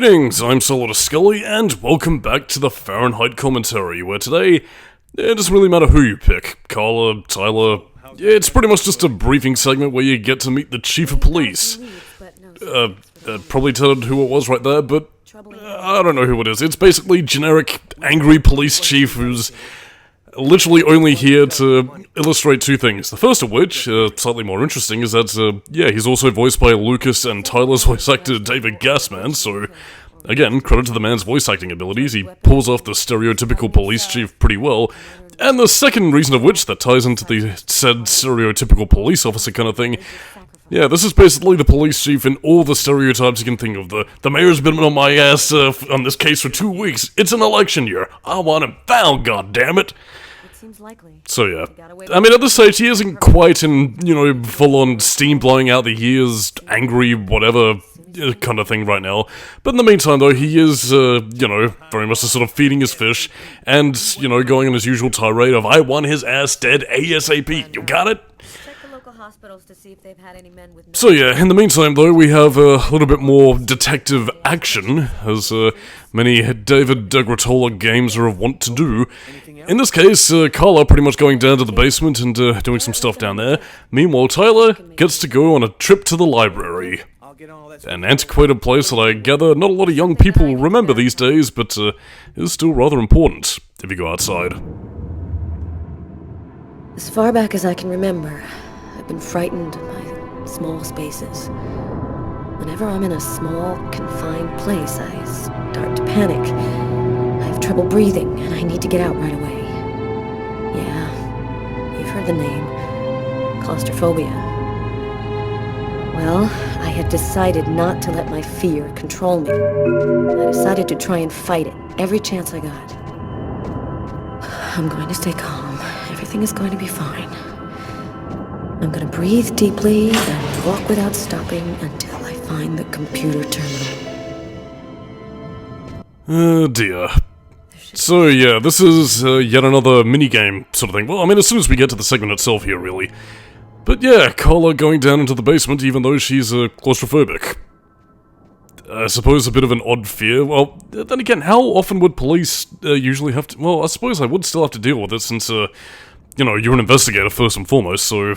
Greetings, I'm Solidus-Skully, and welcome back to the Fahrenheit commentary, where today, it doesn't really matter who you pick. Carla, Tyler, it's pretty much just a briefing segment where you get to meet the chief of police. Probably told who it was right there, but I don't know who it is. It's basically generic, angry police chief who's literally only here to illustrate two things. The first of which, slightly more interesting, is that, he's also voiced by Lucas and Tyler's voice actor David Gassman, so, again, credit to the man's voice acting abilities, he pulls off the stereotypical police chief pretty well. And the second reason of which, that ties into the said stereotypical police officer kind of thing, yeah, this is basically the police chief in all the stereotypes you can think of. The mayor's been on my ass on this case for 2 weeks. It's an election year. I want him found, goddammit. Seems likely. So yeah, I mean at this stage he isn't quite in, full-on steam blowing out the ears, angry, whatever kind of thing right now. But in the meantime though, he is, very much just sort of feeding his fish, and, going on his usual tirade of, I want his ass dead ASAP, you got it? Hospitals to see if they've had any men with so yeah, in the meantime though, we have a little bit more detective action, as many David DeGratola games are wont to do. In this case, Carla pretty much going down to the basement and doing some stuff down there. Meanwhile, Tyler gets to go on a trip to the library. An antiquated place that I gather not a lot of young people remember these days, but is still rather important if you go outside. As far back as I can remember, I've been frightened by small spaces. Whenever I'm in a small, confined place, I start to panic. I have trouble breathing, and I need to get out right away. Yeah, you've heard the name. Claustrophobia. Well, I had decided not to let my fear control me. I decided to try and fight it every chance I got. I'm going to stay calm. Everything is going to be fine. I'm gonna breathe deeply and walk without stopping until I find the computer terminal. Oh dear. So yeah, this is yet another minigame sort of thing. Well, I mean, as soon as we get to the segment itself here, really. But yeah, Carla going down into the basement even though she's claustrophobic. I suppose a bit of an odd fear. Well, then again, how often would police usually have to... Well, I suppose I would still have to deal with it since, you're an investigator first and foremost, so...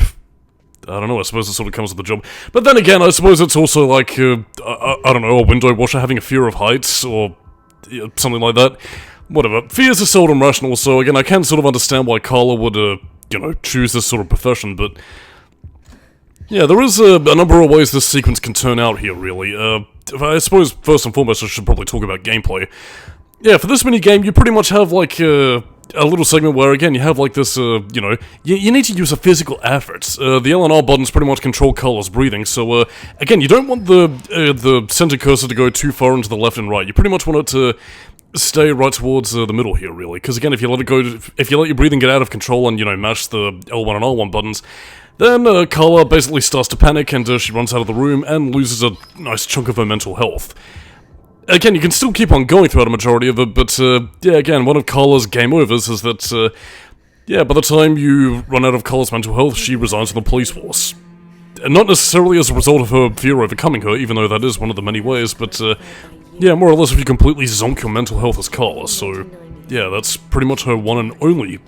I don't know, I suppose it sort of comes with the job. But then again, I suppose it's also like, I don't know, a window washer having a fear of heights, or something like that. Whatever. Fears are seldom rational, so again, I can sort of understand why Carla would, choose this sort of profession, but... Yeah, there is a number of ways this sequence can turn out here, really. I suppose, first and foremost, I should probably talk about gameplay. Yeah, for this mini-game, you pretty much have, like, a little segment where, again, you have, like, this, you need to use a physical effort. The L and R buttons pretty much control Carla's breathing, so, again, you don't want the center cursor to go too far into the left and right. You pretty much want it to stay right towards the middle here, really. Because, again, if you let your breathing get out of control and, mash the L1 and R1 buttons, then Carla basically starts to panic and she runs out of the room and loses a nice chunk of her mental health. Again, you can still keep on going throughout a majority of it, but, again, one of Carla's game overs is that, by the time you run out of Carla's mental health, she resigns from the police force. And not necessarily as a result of her fear overcoming her, even though that is one of the many ways, but, more or less if you completely zonk your mental health as Carla, so, yeah, that's pretty much her one and only.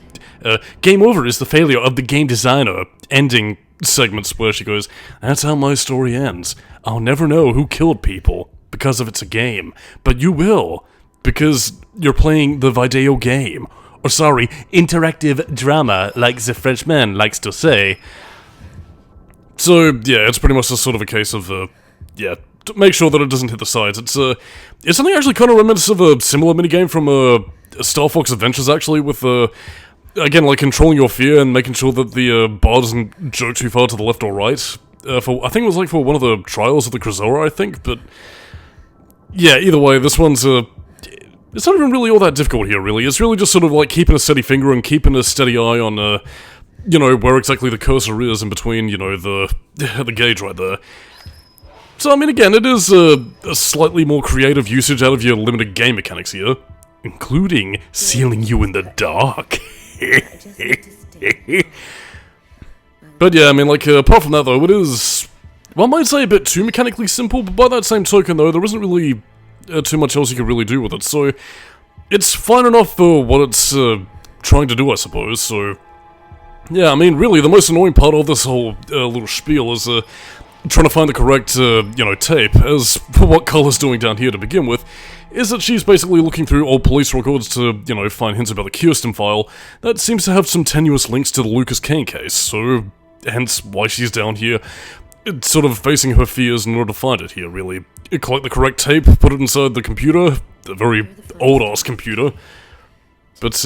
Game over is the failure of the game designer, ending segments where she goes, that's how my story ends. I'll never know who killed people. Because of it's a game, but you will, because you're playing the video game, or sorry, interactive drama, like the Frenchman likes to say. So, yeah, it's pretty much just sort of a case of, to make sure that it doesn't hit the sides. It's something actually kind of reminiscent of a similar minigame from, Star Fox Adventures, actually, with, again, like, controlling your fear and making sure that the, bar doesn't jerk too far to the left or right. I think it was, like, for one of the trials of the Chrysora, I think, but... Yeah, either way, this one's, it's not even really all that difficult here, really. It's really just sort of like keeping a steady finger and keeping a steady eye on, where exactly the cursor is in between, the gauge right there. So, I mean, again, it is a slightly more creative usage out of your limited game mechanics here, including sealing you in the dark. But yeah, I mean, like, apart from that, though, it is... Well, I might say a bit too mechanically simple, but by that same token, though, there isn't really too much else you could really do with it, so it's fine enough for what it's trying to do, I suppose, so yeah, I mean, really, the most annoying part of this whole little spiel is trying to find the correct, tape, as for what Carla's doing down here to begin with, is that she's basically looking through old police records to, find hints about the Kirsten file that seems to have some tenuous links to the Lucas Kane case, so hence why she's down here, sort of facing her fears in order to find it here, really. Collect the correct tape, put it inside the computer, the very old-ass computer, but,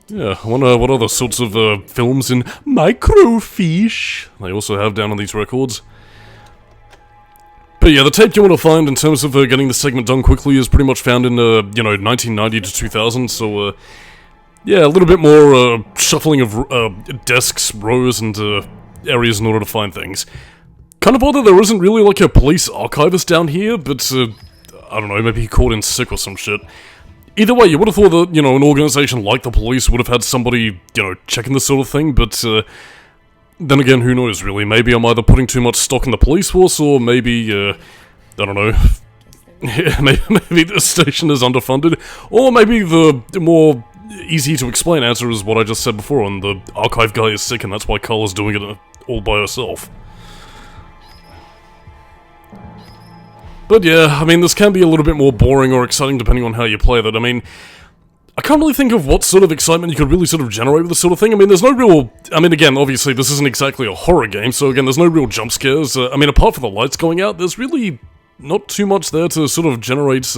yeah, I wonder what other sorts of, films in microfiche they also have down on these records. But yeah, the tape you want to find in terms of getting the segment done quickly is pretty much found in, 1990 to 2000, so, yeah, a little bit more, shuffling of, desks, rows, and, areas in order to find things. Kind of odd that there isn't really, like, a police archivist down here, but, I don't know, maybe he called in sick or some shit. Either way, you would have thought that, an organization like the police would have had somebody, checking this sort of thing, but, then again, who knows, really? Maybe I'm either putting too much stock in the police force, or maybe, I don't know, maybe the station is underfunded, or maybe the more easy-to-explain answer is what I just said before, and the archive guy is sick, and that's why Carla's doing it all by herself. But yeah, I mean, this can be a little bit more boring or exciting depending on how you play that. I mean, I can't really think of what sort of excitement you could really sort of generate with this sort of thing. I mean, there's no real... I mean, again, obviously, this isn't exactly a horror game, so again, there's no real jump scares. I mean, apart from the lights going out, there's really not too much there to sort of generate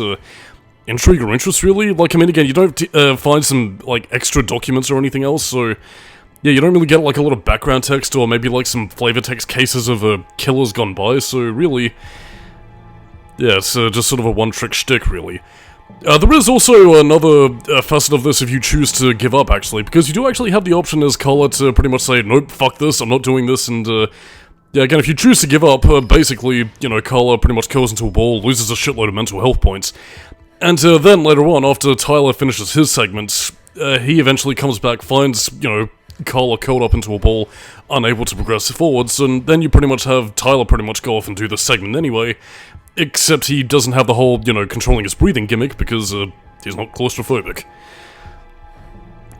intrigue or interest, really. Like, I mean, again, you don't find some, like, extra documents or anything else, so... Yeah, you don't really get, like, a lot of background text or maybe, like, some flavor text cases of killers gone by, so really... Yeah, it's just sort of a one-trick shtick, really. There is also another facet of this if you choose to give up, actually, because you do actually have the option as Carla to pretty much say, nope, fuck this, I'm not doing this, and, yeah, again, if you choose to give up, basically, Carla pretty much curls into a ball, loses a shitload of mental health points, and then later on, after Tyler finishes his segments, he eventually comes back, finds, Carla curled up into a ball, unable to progress forwards, and then you pretty much have Tyler pretty much go off and do this segment anyway, except he doesn't have the whole, controlling his breathing gimmick, because, he's not claustrophobic.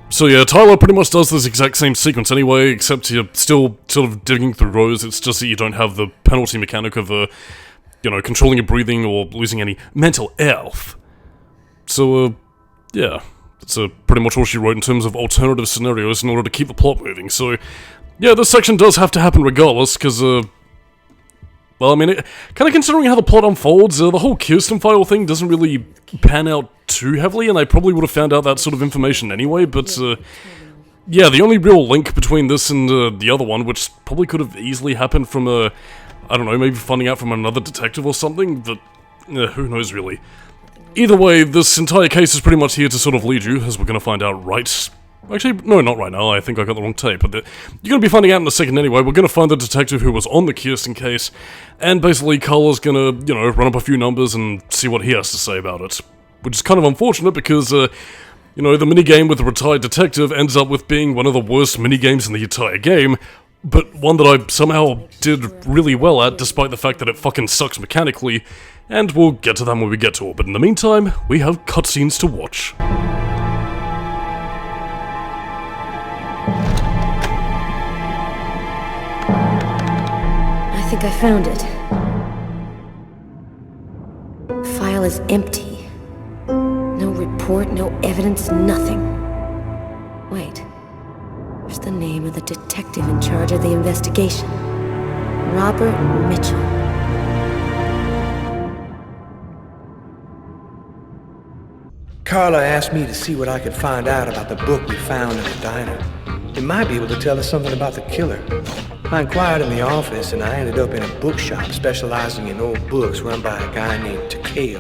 So yeah, Tyler pretty much does this exact same sequence anyway, except you're still sort of digging through rows, it's just that you don't have the penalty mechanic of, controlling your breathing or losing any mental health. So, yeah, that's pretty much all she wrote in terms of alternative scenarios in order to keep the plot moving, so... Yeah, this section does have to happen regardless, because, well, I mean, kind of considering how the plot unfolds, the whole Kirsten file thing doesn't really pan out too heavily, and I probably would have found out that sort of information anyway, but, yeah, the only real link between this and the other one, which probably could have easily happened from, I don't know, maybe finding out from another detective or something, but, who knows really. Either way, this entire case is pretty much here to sort of lead you, as we're gonna find out right... Actually, no, not right now, I think I got the wrong tape, but you're gonna be finding out in a second anyway. We're gonna find the detective who was on the Kirsten case, and basically Carla's gonna, run up a few numbers and see what he has to say about it. Which is kind of unfortunate because, the minigame with the retired detective ends up with being one of the worst minigames in the entire game, but one that I somehow did really well at, despite the fact that it fucking sucks mechanically, and we'll get to them when we get to it, but in the meantime, we have cutscenes to watch. I think I found it. File is empty. No report, no evidence, nothing. Wait. There's the name of the detective in charge of the investigation. Robert Mitchell. Carla asked me to see what I could find out about the book we found in the diner. It might be able to tell us something about the killer. I inquired in the office, and I ended up in a bookshop specializing in old books run by a guy named Takeo.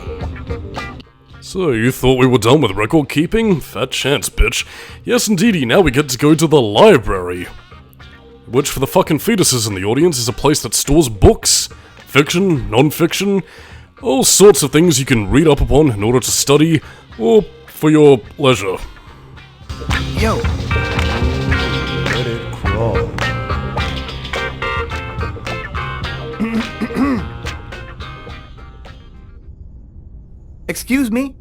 So, you thought we were done with record keeping? Fat chance, bitch. Yes, indeedy, now we get to go to the library. Which, for the fucking fetuses in the audience, is a place that stores books. Fiction, non-fiction, all sorts of things you can read up upon in order to study, or for your leisure. Yo! Let it crawl. Excuse me?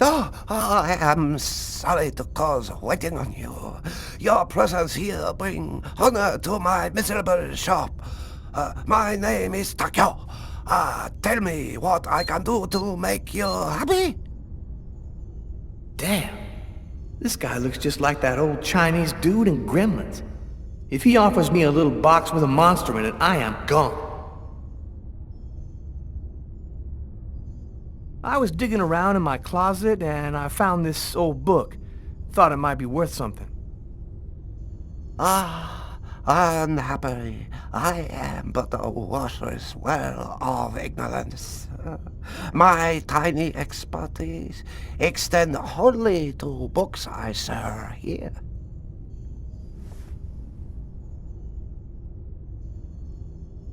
Oh, I am sorry to cause waiting on you. Your presence here bring honor to my miserable shop. My name is Takeo. Tell me what I can do to make you happy? Damn. This guy looks just like that old Chinese dude in Gremlins. If he offers me a little box with a monster in it, I am gone. I was digging around in my closet and I found this old book. Thought it might be worth something. Unhappily, I am but a waterless well of ignorance. My tiny expertise extend wholly to books I sir here.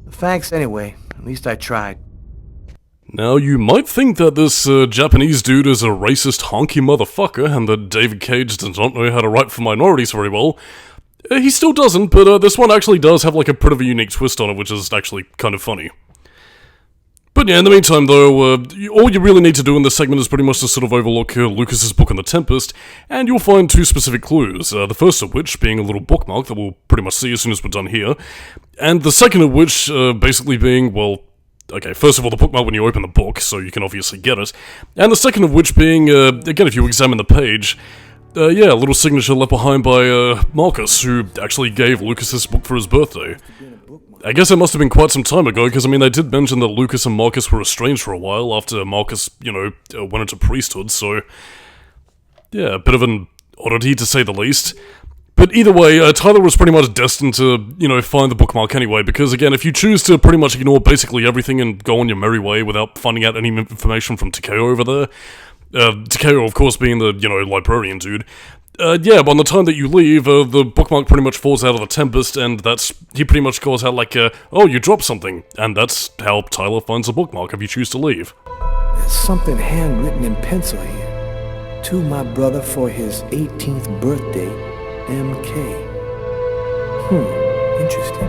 Thanks anyway. At least I tried. Now, you might think that this Japanese dude is a racist honky motherfucker and that David Cage does not know how to write for minorities very well. He still doesn't, but this one actually does have like a bit of a unique twist on it, which is actually kind of funny. But yeah, in the meantime though, all you really need to do in this segment is pretty much to sort of overlook Lucas's book on the Tempest, and you'll find two specific clues, the first of which being a little bookmark that we'll pretty much see as soon as we're done here, and the second of which basically being, well, okay, first of all, the bookmark when you open the book, so you can obviously get it, and the second of which being, again, if you examine the page, yeah, a little signature left behind by Marcus, who actually gave Lucas this book for his birthday. I guess it must have been quite some time ago, because, I mean, they did mention that Lucas and Marcus were estranged for a while after Marcus, you know, went into priesthood, so yeah, a bit of an oddity to say the least. But either way, Tyler was pretty much destined to, you know, find the bookmark anyway, because again, if you choose to pretty much ignore basically everything and go on your merry way without finding out any information from Takeo over there, Takeo, of course, being the, you know, librarian dude, yeah, by the time that you leave, the bookmark pretty much falls out of the Tempest, and he pretty much calls out like, oh, you dropped something, and that's how Tyler finds the bookmark if you choose to leave. There's something handwritten in pencil here. To my brother for his 18th birthday, MK. Interesting.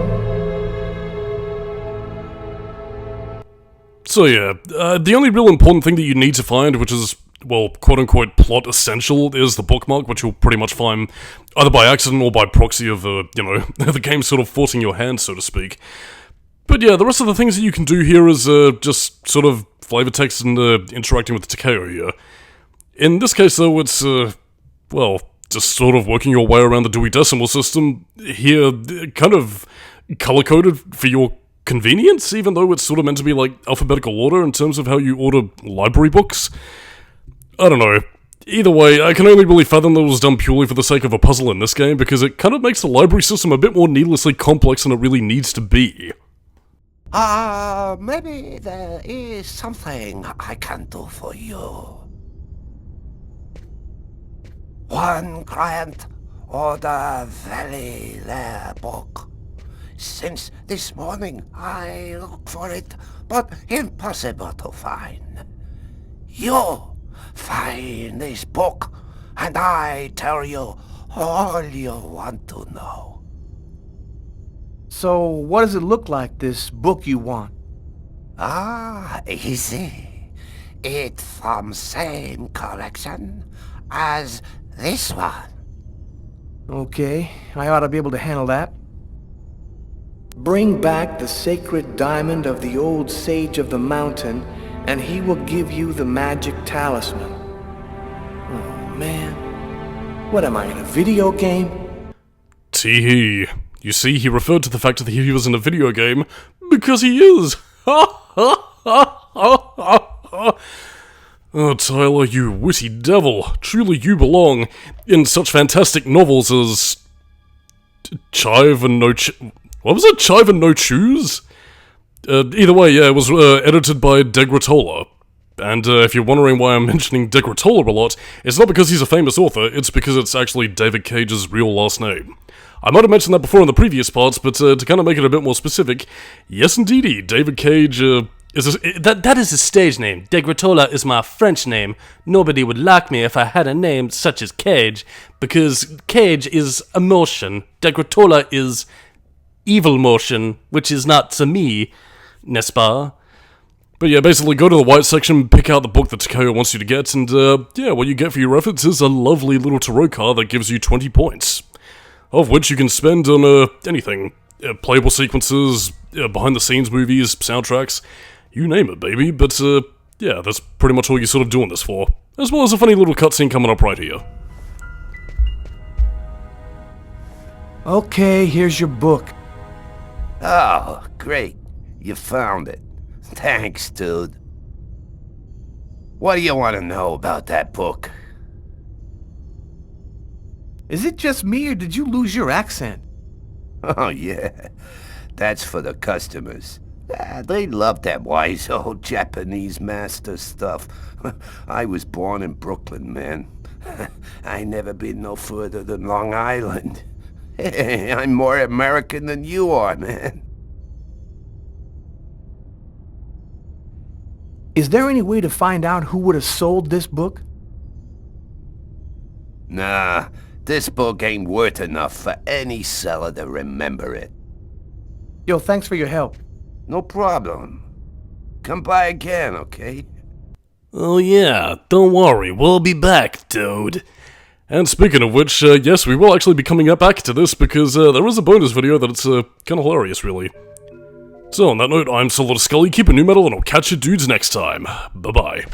So yeah, the only real important thing that you need to find, which is, well, quote-unquote plot essential, is the bookmark, which you'll pretty much find either by accident or by proxy of, you know, the game sort of forcing your hand, so to speak. But yeah, the rest of the things that you can do here is just sort of flavor text and interacting with Takeo here. In this case, though, it's, well, just sort of working your way around the Dewey Decimal System here, kind of color-coded for your convenience, even though it's sort of meant to be like alphabetical order in terms of how you order library books. I don't know. Either way, I can only really fathom that it was done purely for the sake of a puzzle in this game, because it kind of makes the library system a bit more needlessly complex than it really needs to be. Maybe there is something I can do for you. One client order very rare book. Since this morning I look for it, but impossible to find. You find this book, and I tell you all you want to know. So, what does it look like, this book you want? Easy. It from same collection as this one. Okay, I ought to be able to handle that. Bring back the sacred diamond of the old sage of the mountain, and he will give you the magic talisman. Oh, man. What am I, in a video game? Tee-hee. You see, he referred to the fact that he was in a video game because he is. Oh, Tyler, you witty devil. Truly you belong in such fantastic novels as Chive and No what was it? Chive and No Choose? Either way, yeah, it was edited by Degratola. And if you're wondering why I'm mentioning Degratola a lot, it's not because he's a famous author, it's because it's actually David Cage's real last name. I might have mentioned that before in the previous parts, but to kind of make it a bit more specific, yes indeedy, David Cage That is his stage name. Degratola is my French name. Nobody would like me if I had a name such as Cage, because Cage is emotion. Degratola is evil motion, which is not to me, n'est-ce pas? But yeah, basically go to the white section, pick out the book that Takeo wants you to get, and yeah, what you get for your efforts is a lovely little tarot card that gives you 20 points. Of which you can spend on anything. Playable sequences, behind-the-scenes movies, soundtracks, you name it, baby. But yeah, that's pretty much all you're sort of doing this for. As well as a funny little cutscene coming up right here. Okay, here's your book. Oh, great. You found it. Thanks, dude. What do you want to know about that book? Is it just me, or did you lose your accent? Oh, yeah. That's for the customers. They love that wise old Japanese master stuff. I was born in Brooklyn, man. I never been no further than Long Island. I'm more American than you are, man. Is there any way to find out who would have sold this book? Nah, this book ain't worth enough for any seller to remember it. Yo, thanks for your help. No problem. Come by again, okay? Oh yeah, don't worry, we'll be back, dude. And speaking of which, yes, we will actually be coming back to this because there is a bonus video that's kind of hilarious, really. So on that note, I'm Solidus-Skully, keep it new metal, and I'll catch you dudes next time. Bye-bye.